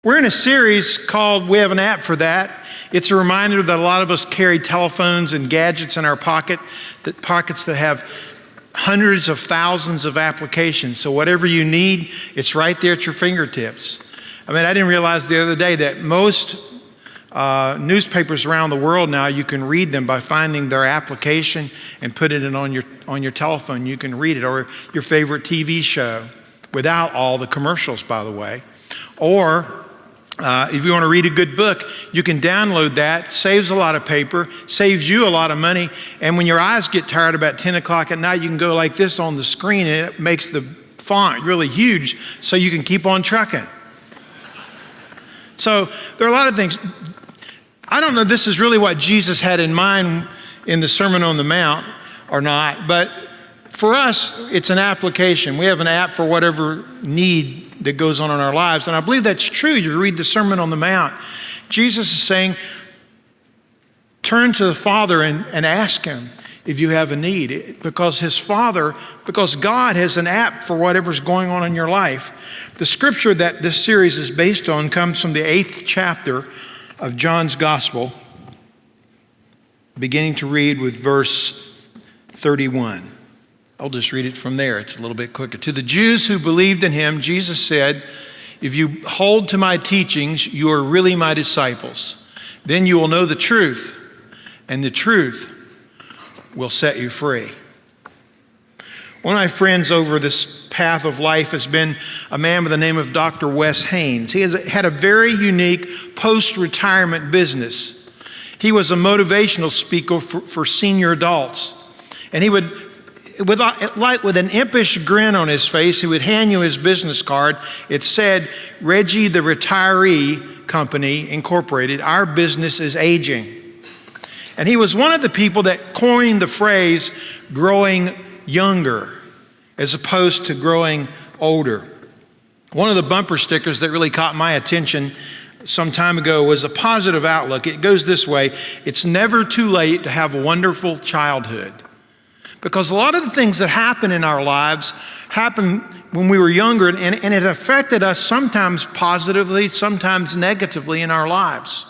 We're in a series called, we have an app for that. It's a reminder that a lot of us carry telephones and gadgets in our pockets that have hundreds of thousands of applications. So whatever you need, it's right there at your fingertips. I didn't realize the other day that most newspapers around the world now, you can read them by finding their application and putting it on your telephone. You can read it, or your favorite TV show, without all the commercials, by the way. Or if you want to read a good book, you can download that. Saves a lot of paper, saves you a lot of money. And when your eyes get tired about 10 o'clock at night, you can go like this on the screen and it makes the font really huge so you can keep on trucking. So there are a lot of things. I don't know if this is really what Jesus had in mind in the Sermon on the Mount or not, but for us, it's an application. We have an app for whatever need that goes on in our lives. And I believe that's true. You read the Sermon on the Mount. Jesus is saying, turn to the Father and ask Him if you have a need. Because God has an app for whatever's going on in your life. The scripture that this series is based on comes from the 8th chapter of John's Gospel, beginning to read with verse 31. I'll just read it from there. It's a little bit quicker. To the Jews who believed in Him, Jesus said, if you hold to my teachings, you are really my disciples. Then you will know the truth, and the truth will set you free. One of my friends over this path of life has been a man by the name of Dr. Wes Haynes. He has had a very unique post-retirement business. He was a motivational speaker for senior adults. And he would, with an impish grin on his face, he would hand you his business card. It said, Reggie the Retiree Company Incorporated, our business is aging. And he was one of the people that coined the phrase growing younger as opposed to growing older. One of the bumper stickers that really caught my attention some time ago was a positive outlook. It goes this way: it's never too late to have a wonderful childhood. Because a lot of the things that happen in our lives happen when we were younger, and it affected us sometimes positively, sometimes negatively in our lives.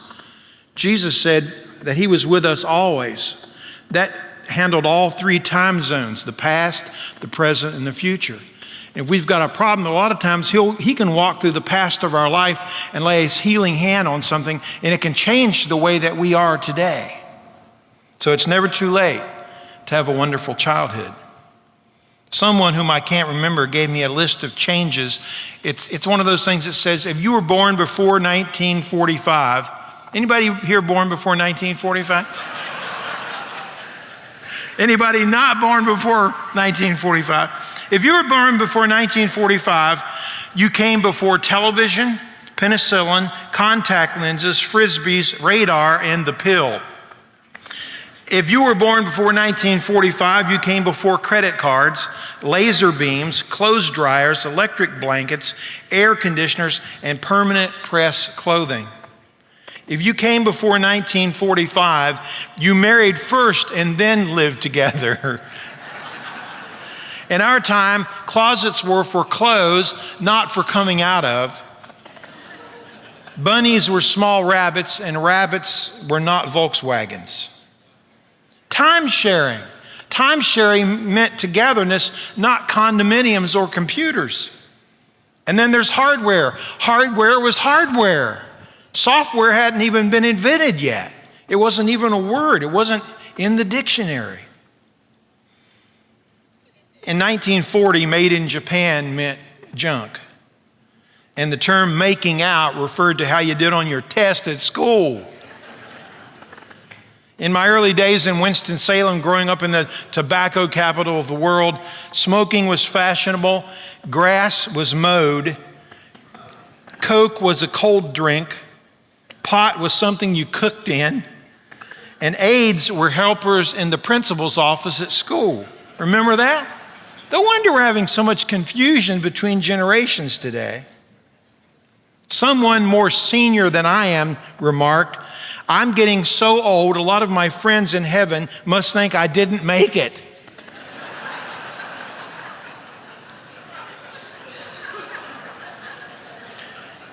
Jesus said that He was with us always. That handled all three time zones: the past, the present, and the future. If we've got a problem, a lot of times He can walk through the past of our life and lay His healing hand on something, and it can change the way that we are today. So it's never too late to have a wonderful childhood. Someone whom I can't remember gave me a list of changes. It's one of those things that says, if you were born before 1945, anybody here born before 1945? Anybody not born before 1945? If you were born before 1945, you came before television, penicillin, contact lenses, frisbees, radar, and the pill. If you were born before 1945, you came before credit cards, laser beams, clothes dryers, electric blankets, air conditioners, and permanent press clothing. If you came before 1945, you married first and then lived together. In our time, closets were for clothes, not for coming out of. Bunnies were small rabbits, and rabbits were not Volkswagens. Time sharing. Time sharing meant togetherness, not condominiums or computers. And then there's hardware. Hardware was hardware. Software hadn't even been invented yet. It wasn't even a word. It wasn't in the dictionary. In 1940, made in Japan meant junk. And the term making out referred to how you did on your test at school. In my early days in Winston-Salem, growing up in the tobacco capital of the world, smoking was fashionable, grass was mowed, Coke was a cold drink, pot was something you cooked in, and aides were helpers in the principal's office at school. Remember that? No wonder we're having so much confusion between generations today. Someone more senior than I am remarked, I'm getting so old, a lot of my friends in heaven must think I didn't make it.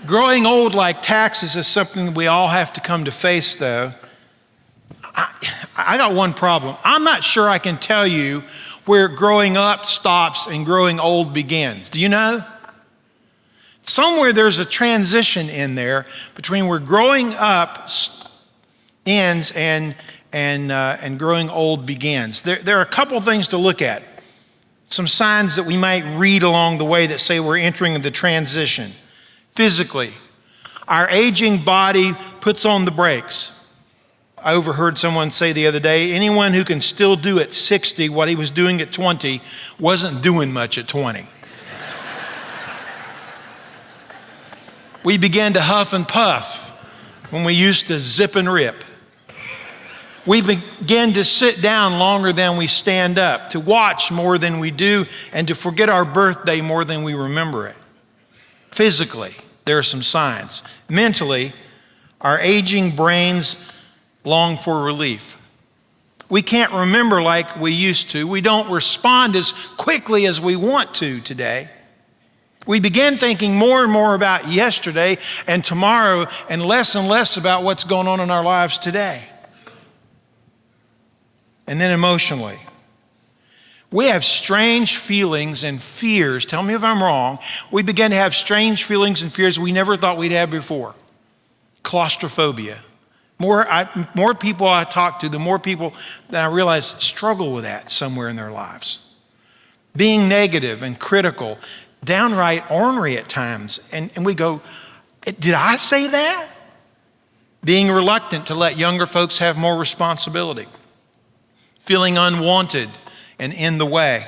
Growing old like taxes is something we all have to come to face, though. I got one problem. I'm not sure I can tell you where growing up stops and growing old begins. Do you know? Somewhere there's a transition in there between where growing up ends and growing old begins. There are a couple things to look at. Some signs that we might read along the way that say we're entering the transition. Physically, our aging body puts on the brakes. I overheard someone say the other day, anyone who can still do at 60 what he was doing at 20 wasn't doing much at 20. We began to huff and puff when we used to zip and rip. We begin to sit down longer than we stand up, to watch more than we do, and to forget our birthday more than we remember it. Physically, there are some signs. Mentally, our aging brains long for relief. We can't remember like we used to. We don't respond as quickly as we want to today. We begin thinking more and more about yesterday and tomorrow and less about what's going on in our lives today. And then emotionally, we have strange feelings and fears. Tell me if I'm wrong. We begin to have strange feelings and fears we never thought we'd have before. Claustrophobia. More people I talk to, the more people that I realize struggle with that somewhere in their lives. Being negative and critical, downright ornery at times. And we go, did I say that? Being reluctant to let younger folks have more responsibility. Feeling unwanted and in the way.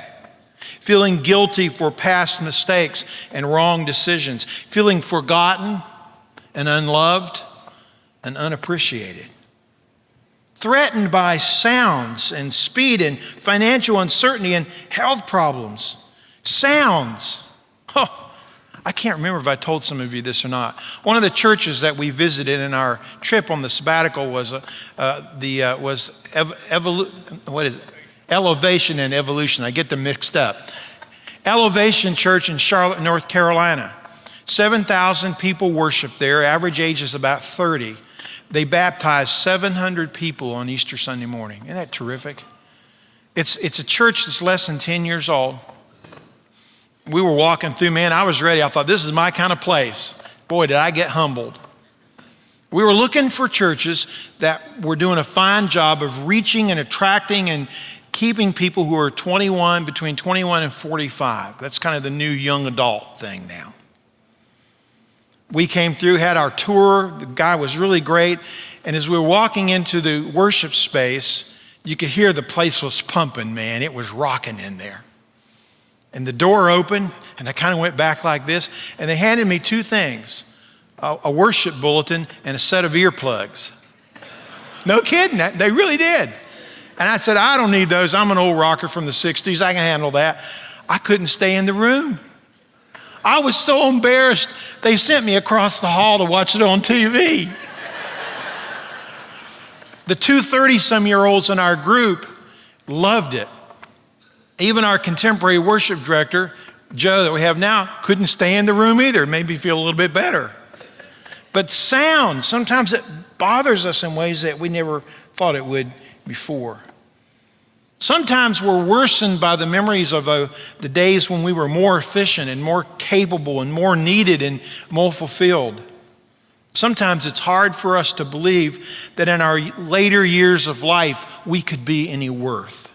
Feeling guilty for past mistakes and wrong decisions. Feeling forgotten and unloved and unappreciated. Threatened by sounds and speed and financial uncertainty and health problems. Sounds. Oh, I can't remember if I told some of you this or not. One of the churches that we visited in our trip on the sabbatical was Elevation and Evolution. I get them mixed up. Elevation Church in Charlotte, North Carolina. 7,000 people worship there. Average age is about 30. They baptized 700 people on Easter Sunday morning. Isn't that terrific? It's a church that's less than 10 years old. We were walking through, man, I was ready. I thought, this is my kind of place. Boy, did I get humbled. We were looking for churches that were doing a fine job of reaching and attracting and keeping people who are between 21 and 45. That's kind of the new young adult thing now. We came through, had our tour. The guy was really great. And as we were walking into the worship space, you could hear the place was pumping, man. It was rocking in there. And the door opened, and I kind of went back like this, and they handed me two things, a worship bulletin and a set of earplugs. No kidding, they really did. And I said, I don't need those. I'm an old rocker from the 60s. I can handle that. I couldn't stay in the room. I was so embarrassed, they sent me across the hall to watch it on TV. The two 30-some-year-olds in our group loved it. Even our contemporary worship director, Joe, that we have now, couldn't stay in the room either. It made me feel a little bit better. But sound, sometimes it bothers us in ways that we never thought it would before. Sometimes we're worsened by the memories of the days when we were more efficient and more capable and more needed and more fulfilled. Sometimes it's hard for us to believe that in our later years of life, we could be any worth.